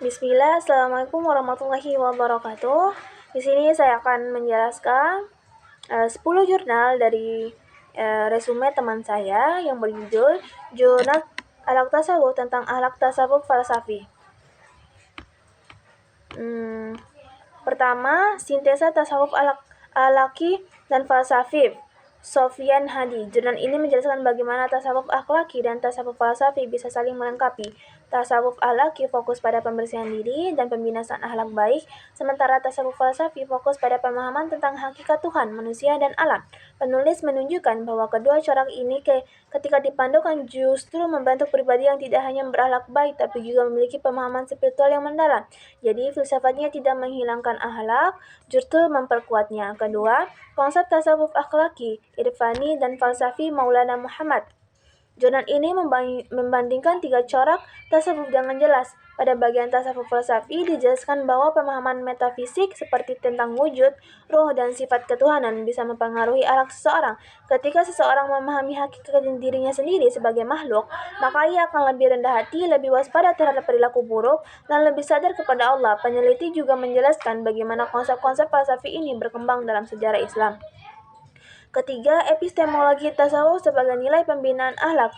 Bismillah, Assalamualaikum warahmatullahi wabarakatuh. Di sini saya akan menjelaskan 10 jurnal dari resume teman saya yang berjudul Jurnal Akhlak Tasawuf tentang Akhlak Tasawuf Falsafi. Pertama, Sintesa Tasawuf Akhlaki dan Falsafi, Sofyan Hadi. Jurnal ini menjelaskan bagaimana tasawuf akhlaki dan tasawuf falsafi bisa saling melengkapi. Tasawuf akhlaki fokus pada pembersihan diri dan pembinasaan akhlak baik, sementara tasawuf falsafi fokus pada pemahaman tentang hakikat Tuhan, manusia, dan alam. Penulis menunjukkan bahwa kedua corak ini ketika dipandukan justru membentuk pribadi yang tidak hanya berakhlak baik tapi juga memiliki pemahaman spiritual yang mendalam. Jadi filsafatnya tidak menghilangkan akhlak, justru memperkuatnya. Kedua, konsep tasawuf akhlaki, irfani, dan falsafi Maulana Muhammad. Jurnal ini membandingkan 3 corak tasawuf dengan jelas. Pada bagian tasawuf falsafi dijelaskan bahwa pemahaman metafisik seperti tentang wujud, ruh, dan sifat ketuhanan bisa mempengaruhi akhlak seseorang. Ketika seseorang memahami hakikat dirinya sendiri sebagai makhluk, maka ia akan lebih rendah hati, lebih waspada terhadap perilaku buruk, dan lebih sadar kepada Allah. Peneliti juga menjelaskan bagaimana konsep-konsep falsafi ini berkembang dalam sejarah Islam. Ketiga, epistemologi tasawuf sebagai nilai pembinaan akhlak,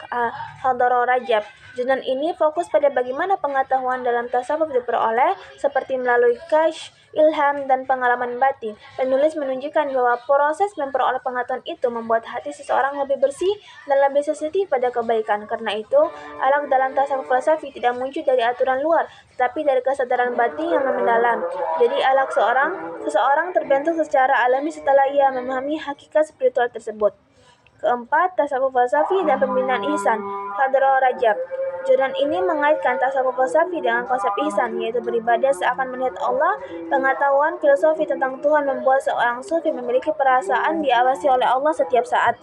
Hadhara Rajab. Jurnal ini fokus pada bagaimana pengetahuan dalam tasawuf diperoleh, seperti melalui kasyf, ilham, dan pengalaman batin. Penulis menunjukkan bahwa proses memperoleh pengetahuan itu membuat hati seseorang lebih bersih dan lebih sensitif pada kebaikan. Karena itu, akhlak dalam tasawuf falsafi tidak muncul dari aturan luar, tetapi dari kesadaran batin yang mendalam. Jadi akhlak seseorang terbentuk secara alami setelah ia memahami hakikat spiritual tersebut. Keempat, tasawuf falsafi dan pembinaan ihsan, Hadhara Rajab. Jurnal ini mengaitkan tasawuf falsafi dengan konsep ihsan, yaitu beribadah seakan melihat Allah. Pengetahuan filosofi tentang Tuhan membuat seorang sufi memiliki perasaan diawasi oleh Allah setiap saat.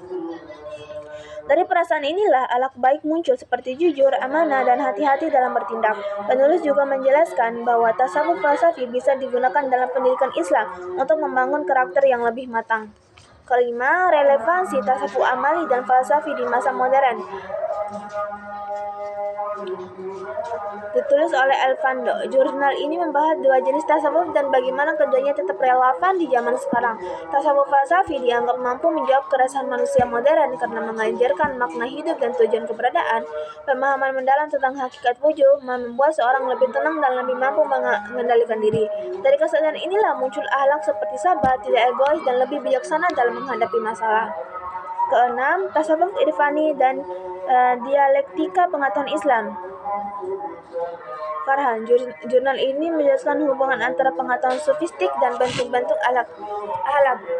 Dari perasaan inilah akhlak baik muncul seperti jujur, amanah, dan hati-hati dalam bertindak. Penulis juga menjelaskan bahwa tasawuf falsafi bisa digunakan dalam pendidikan Islam untuk membangun karakter yang lebih matang. Kelima, relevansi tasawuf amali dan falsafi di masa modern. Ditulis oleh Elvando. Jurnal ini membahas 2 jenis tasawuf dan bagaimana keduanya tetap relevan di zaman sekarang. Tasawuf falsafi dianggap mampu menjawab keresahan manusia modern karena mengajarkan makna hidup dan tujuan keberadaan. Pemahaman mendalam tentang hakikat wujud membuat seorang lebih tenang dan lebih mampu mengendalikan diri. Dari kesadaran inilah muncul akhlak seperti sabar, tidak egois, dan lebih bijaksana dalam menghadapi masalah. Keenam, tasawuf irfani dan dialektika pengetahuan Islam. Farhan. Jurnal ini menjelaskan hubungan antara pengetahuan sofistik dan bentuk-bentuk akhlak.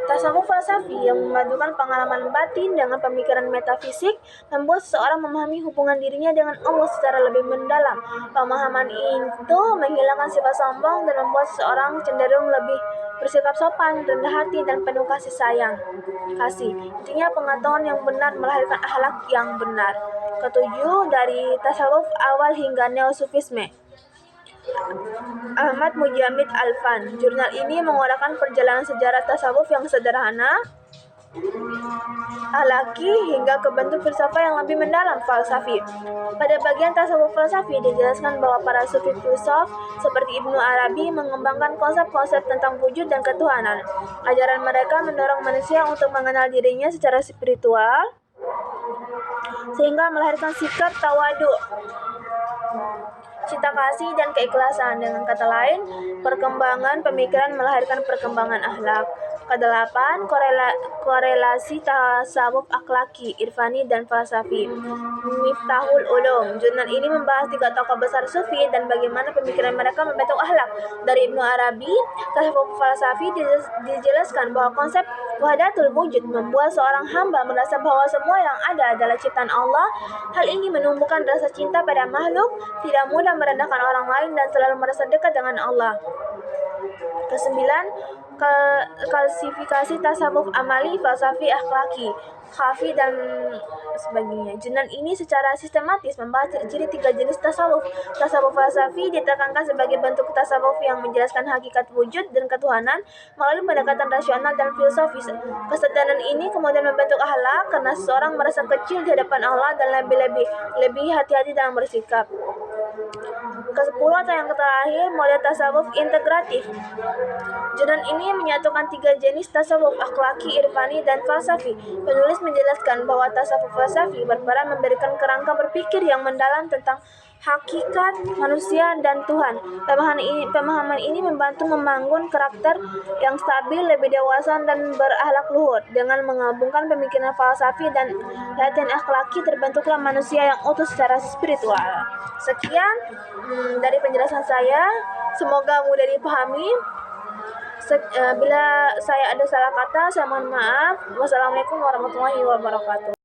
Tasawuf falsafi yang memadukan pengalaman batin dengan pemikiran metafisik membuat seseorang memahami hubungan dirinya dengan Allah secara lebih mendalam. Pemahaman itu menghilangkan sifat sombong dan membuat seseorang cenderung lebih bersikap sopan, rendah hati, dan penuh kasih sayang. Intinya pengetahuan yang benar melahirkan akhlak yang benar. Ketujuh, dari tasawuf awal hingga neo-sufisme. Ahmad Mujamid Alfan. Jurnal ini menguraikan perjalanan sejarah tasawuf yang sederhana, akhlaki, hingga ke bentuk filsafat yang lebih mendalam, falsafi. Pada bagian tasawuf falsafi dijelaskan bahwa para sufi filsuf seperti Ibnu Arabi mengembangkan konsep-konsep tentang wujud dan ketuhanan. Ajaran mereka mendorong manusia untuk mengenal dirinya secara spiritual, sehingga melahirkan sikap tawadu, cinta kasih, dan keikhlasan. Dengan kata lain, perkembangan pemikiran melahirkan perkembangan akhlak. Kedelapan, korelasi tasawuf akhlaki, irfani, dan falsafi. Miftahul Ulum. Jurnal ini membahas 3 tokoh besar sufi dan bagaimana pemikiran mereka membentuk akhlak. Dari Ibnu Arabi, tasawuf falsafi dijelaskan bahwa konsep wahdatul wujud membuat seorang hamba merasa bahwa semua yang ada adalah ciptaan Allah. Hal ini menumbuhkan rasa cinta pada makhluk, tidak mudah merendahkan orang lain, dan selalu merasa dekat dengan Allah. Kesembilan, klasifikasi tasawuf amali, falsafi, akhlaki, khafi, dan sebagainya. Jurnal ini secara sistematis membahas ciri-ciri 3 jenis tasawuf. Tasawuf falsafi ditekankan sebagai bentuk tasawuf yang menjelaskan hakikat wujud dan ketuhanan melalui pendekatan rasional dan filosofis. Kesadaran ini kemudian membentuk akhlak karena seseorang merasa kecil di hadapan Allah dan lebih hati-hati dalam bersikap. ke-10 atau yang terakhir, model tasawuf integratif. Jurnal ini menyatukan 3 jenis tasawuf, akhlaki, irfani, dan falsafi. Penulis menjelaskan bahwa tasawuf falsafi berperan memberikan kerangka berpikir yang mendalam tentang hakikat manusia dan Tuhan. Pemahaman ini membantu membangun karakter yang stabil, lebih dewasa, dan berakhlak luhur. Dengan menggabungkan pemikiran falsafi dan latihan akhlaki, terbentuklah manusia yang utuh secara spiritual. Sekian dari penjelasan saya, semoga mudah dipahami. Bila saya ada salah kata, saya mohon maaf. Wassalamualaikum warahmatullahi wabarakatuh.